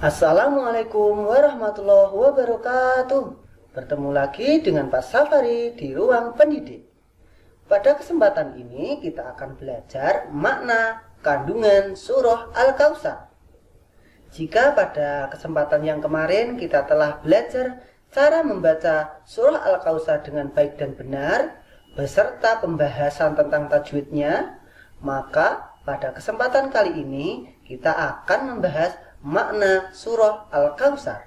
Assalamualaikum warahmatullahi wabarakatuh. Bertemu lagi dengan Pak Safari di Ruang Pendidik. Pada kesempatan ini kita akan belajar makna kandungan surah Al-Kautsar. Jika pada kesempatan yang kemarin kita telah belajar cara membaca surah Al-Kautsar dengan baik dan benar, beserta pembahasan tentang tajwidnya, maka pada kesempatan kali ini kita akan membahas makna surah Al-Kautsar.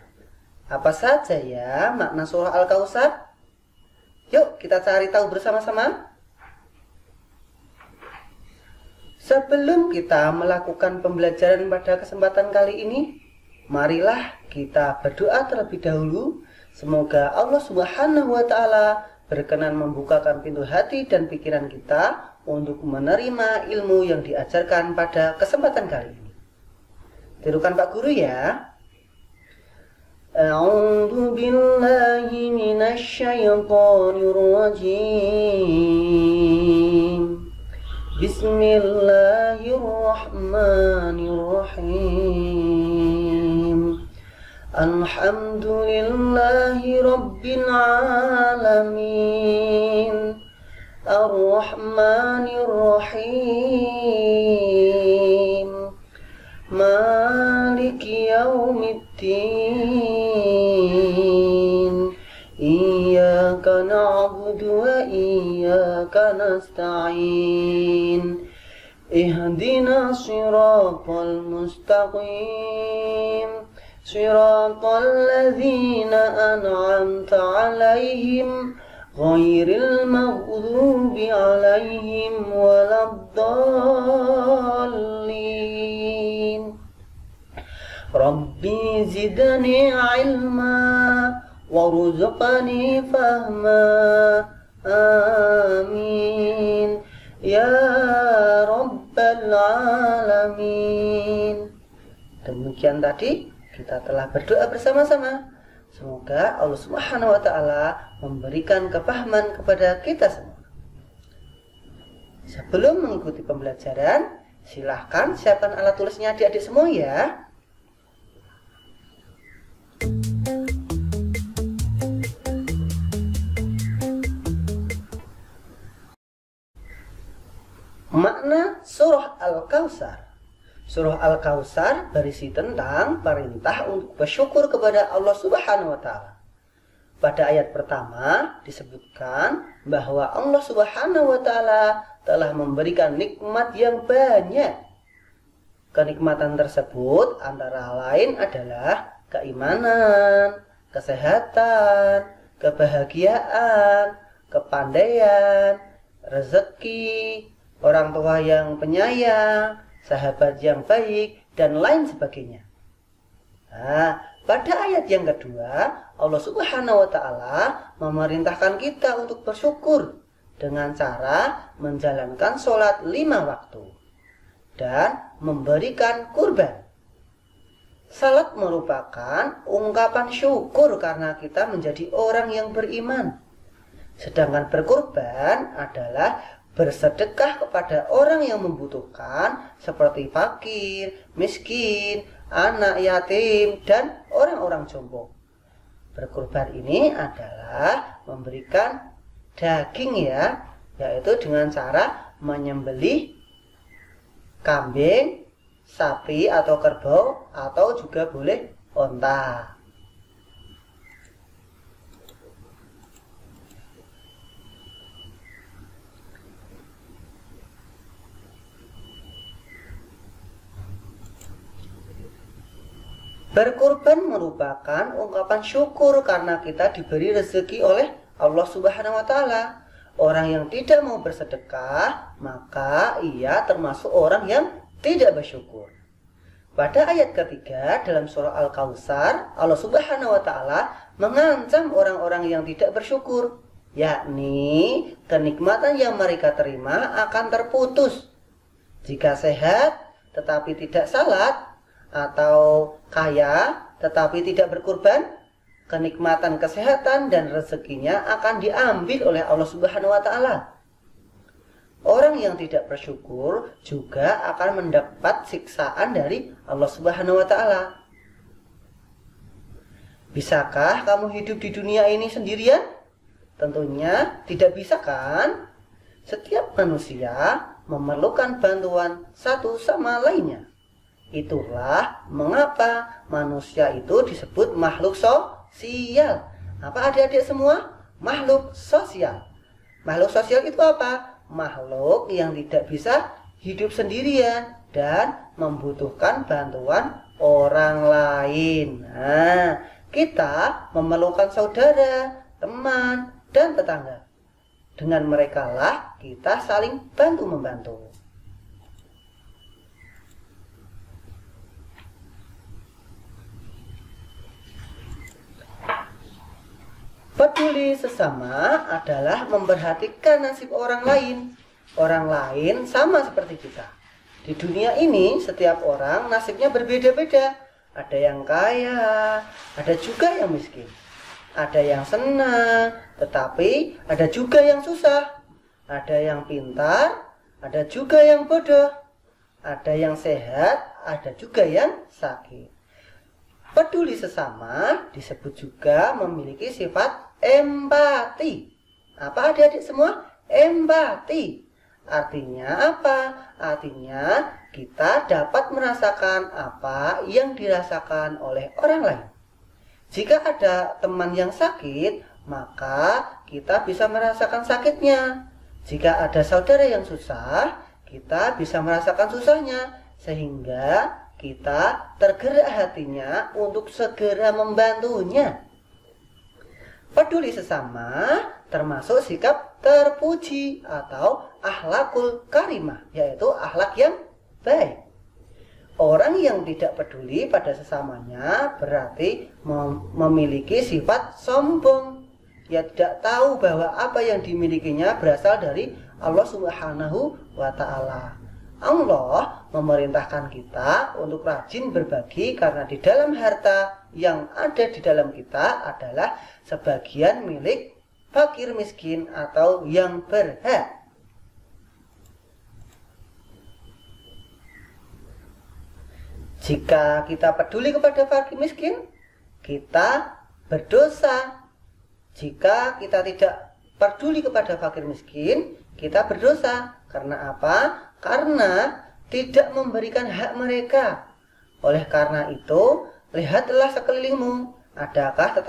Apa saja ya makna surah Al-Kautsar? Yuk kita cari tahu bersama-sama. Sebelum kita melakukan pembelajaran pada kesempatan kali ini, marilah kita berdoa terlebih dahulu. Semoga Allah Subhanahu wa Ta'ala berkenan membukakan pintu hati dan pikiran kita untuk menerima ilmu yang diajarkan pada kesempatan kali ini. Tirukan Pak Guru ya. A'udzu billahi minasy syaithanir rajim. Bismillahirrahmanirrahim. Alhamdulillahi rabbil alamin. Ar-Rahmanir Rahim. Maliki yaumiddin. Iyyaka na'budu wa iyyaka nasta'in. Ihdinas siratal mustaqim. Siratal ladzina an'amta 'alaihim ghairil maghdubi 'alaihim waladdallin. Rabbi zidni ilma warzuqni fahma. Amin ya rabbal alamin. Demikian tadi kita telah berdoa bersama-sama. Semoga Allah Subhanahu wa Ta'ala memberikan kepahaman kepada kita semua. Sebelum mengikuti pembelajaran, silahkan siapkan alat tulisnya adik-adik semua ya. Makna surah Al-Kautsar. Surah Al-Kautsar berisi tentang perintah untuk bersyukur kepada Allah Subhanahu wa Ta'ala. Pada ayat pertama disebutkan bahwa Allah Subhanahu wa Ta'ala telah memberikan nikmat yang banyak. Kenikmatan tersebut antara lain adalah keimanan, kesehatan, kebahagiaan, kepandaian, rezeki, orang tua yang penyayang, sahabat yang baik, dan lain sebagainya. Nah, pada ayat yang kedua, Allah Subhanahu wa Ta'ala memerintahkan kita untuk bersyukur dengan cara menjalankan sholat 5 waktu dan memberikan kurban. Salat merupakan ungkapan syukur karena kita menjadi orang yang beriman. Sedangkan berkurban adalah bersedekah kepada orang yang membutuhkan seperti fakir, miskin, anak yatim, dan orang-orang jompo. Berkurban ini adalah memberikan daging ya, yaitu dengan cara menyembelih kambing, sapi atau kerbau, atau juga boleh onta. Berkurban merupakan ungkapan syukur karena kita diberi rezeki oleh Allah Subhanahu wa Ta'ala. Orang yang tidak mau bersedekah, maka ia termasuk orang yang tidak bersyukur. Pada ayat ketiga dalam surah Al-Kautsar, Allah Subhanahu wa Ta'ala mengancam orang-orang yang tidak bersyukur, yakni kenikmatan yang mereka terima akan terputus. Jika sehat tetapi tidak salat, atau kaya tetapi tidak berkurban, kenikmatan kesehatan dan rezekinya akan diambil oleh Allah Subhanahu wa Ta'ala. Orang yang tidak bersyukur juga akan mendapat siksaan dari Allah Subhanahu wa Ta'ala. Bisakah kamu hidup di dunia ini sendirian? Tentunya tidak bisa kan? Setiap manusia memerlukan bantuan satu sama lainnya. Itulah mengapa manusia itu disebut makhluk sosial. Apa adik-adik semua? Makhluk sosial. Makhluk sosial itu apa? Makhluk yang tidak bisa hidup sendirian dan membutuhkan bantuan orang lain. Nah, kita memerlukan saudara, teman, dan tetangga. Dengan mereka lah kita saling bantu-membantu. Peduli sesama adalah memperhatikan nasib orang lain. Orang lain sama seperti kita. Di dunia ini setiap orang nasibnya berbeda-beda. Ada yang kaya, ada juga yang miskin. Ada yang senang, tetapi ada juga yang susah. Ada yang pintar, ada juga yang bodoh. Ada yang sehat, ada juga yang sakit. Peduli sesama disebut juga memiliki sifat empati. Apa adik-adik semua? Empati. Artinya apa? Artinya kita dapat merasakan apa yang dirasakan oleh orang lain. Jika ada teman yang sakit, maka kita bisa merasakan sakitnya. Jika ada saudara yang susah, kita bisa merasakan susahnya. Sehingga kita tergerak hatinya untuk segera membantunya. Peduli sesama termasuk sikap terpuji atau akhlakul karimah, yaitu akhlak yang baik. Orang yang tidak peduli pada sesamanya berarti memiliki sifat sombong. Dia tidak tahu bahwa apa yang dimilikinya berasal dari Allah Subhanahu wa Ta'ala. Allah memerintahkan kita untuk rajin berbagi karena di dalam harta yang ada di dalam kita adalah sebagian milik fakir miskin atau yang berhak. Jika kita peduli kepada fakir miskin, kita berdosa. Jika kita tidak peduli kepada fakir miskin, kita berdosa. Karena apa? Karena tidak memberikan hak mereka. Oleh karena itu, lihatlah sekelilingmu. Adakah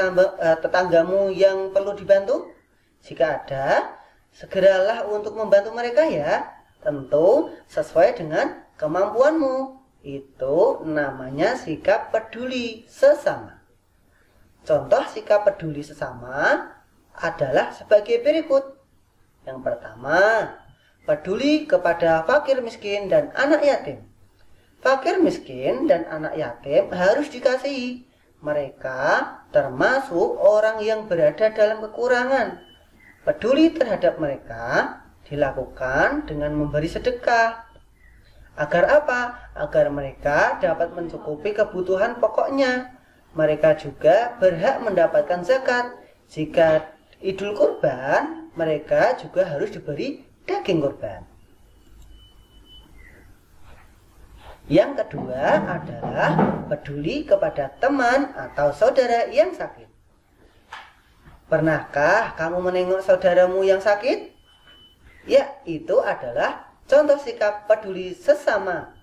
tetanggamu yang perlu dibantu? Jika ada, segeralah untuk membantu mereka ya. Tentu sesuai dengan kemampuanmu. Itu namanya sikap peduli sesama. Contoh sikap peduli sesama adalah sebagai berikut. Yang pertama, peduli kepada fakir miskin dan anak yatim. Fakir miskin dan anak yatim harus dikasihi. Mereka termasuk orang yang berada dalam kekurangan. Peduli terhadap mereka dilakukan dengan memberi sedekah. Agar apa? Agar mereka dapat mencukupi kebutuhan pokoknya. Mereka juga berhak mendapatkan zakat. Jika Idul Kurban, mereka juga harus diberi daging kurban. Yang kedua adalah peduli kepada teman atau saudara yang sakit. Pernahkah kamu menengok saudaramu yang sakit? Ya, itu adalah contoh sikap peduli sesama.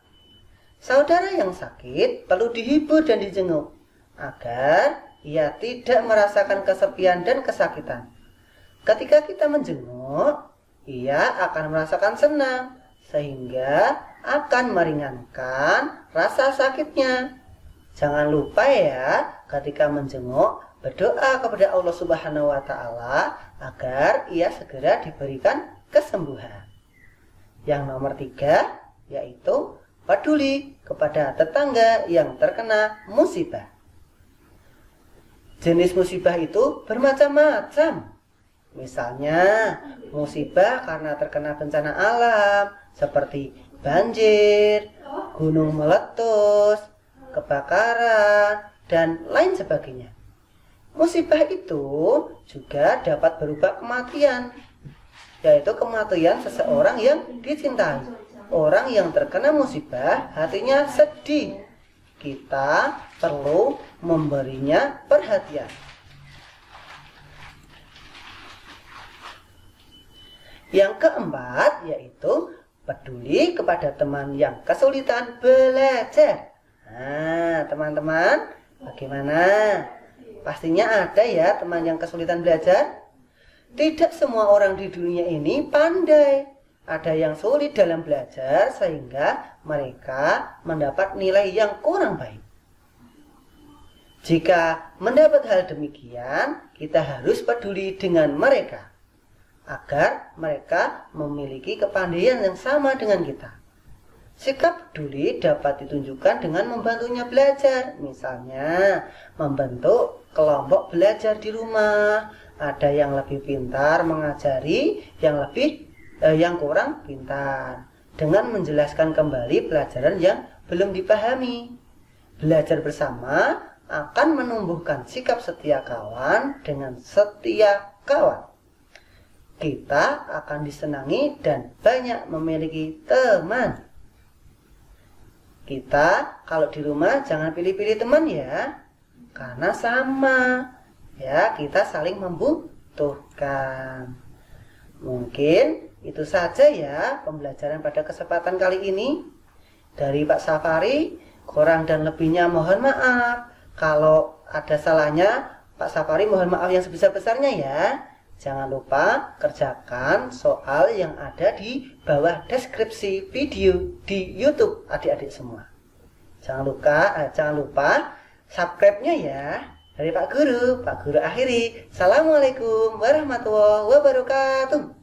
Saudara yang sakit perlu dihibur dan dijenguk agar ia tidak merasakan kesepian dan kesakitan. Ketika kita menjenguk, ia akan merasakan senang sehingga akan meringankan rasa sakitnya. Jangan lupa ya, ketika menjenguk berdoa kepada Allah Subhanahu wa Ta'ala agar ia segera diberikan kesembuhan. Yang nomor 3 yaitu peduli kepada tetangga yang terkena musibah. Jenis musibah itu bermacam-macam. Misalnya musibah karena terkena bencana alam seperti banjir, gunung meletus, kebakaran, dan lain sebagainya. Musibah itu juga dapat berupa kematian, yaitu kematian seseorang yang dicintai. Orang yang terkena musibah hatinya sedih. kita perlu memberinya perhatian. Yang keempat yaitu peduli kepada teman yang kesulitan belajar. Nah, teman-teman, bagaimana? Pastinya ada ya teman yang kesulitan belajar. Tidak semua orang di dunia ini pandai. Ada yang sulit dalam belajar sehingga mereka mendapat nilai yang kurang baik. Jika mendapat hal demikian, kita harus peduli dengan mereka agar mereka memiliki kepandaian yang sama dengan kita. Sikap peduli dapat ditunjukkan dengan membantunya belajar. Misalnya, membentuk kelompok belajar di rumah. Ada yang lebih pintar mengajari, yang kurang pintar, dengan menjelaskan kembali pelajaran yang belum dipahami. Belajar bersama akan menumbuhkan sikap setia kawan dengan setia kawan. Kita akan disenangi dan banyak memiliki teman. Kita kalau di rumah jangan pilih-pilih teman ya, karena sama ya, kita saling membutuhkan. Mungkin itu saja ya pembelajaran pada kesempatan kali ini. Dari Pak Safari, kurang dan lebihnya mohon maaf. Kalau ada salahnya, Pak Safari mohon maaf yang sebesar-besarnya ya. Jangan lupa kerjakan soal yang ada di bawah deskripsi video di YouTube adik-adik semua. Jangan lupa subscribe-nya ya. Dari Pak Guru akhiri. Assalamualaikum warahmatullahi wabarakatuh.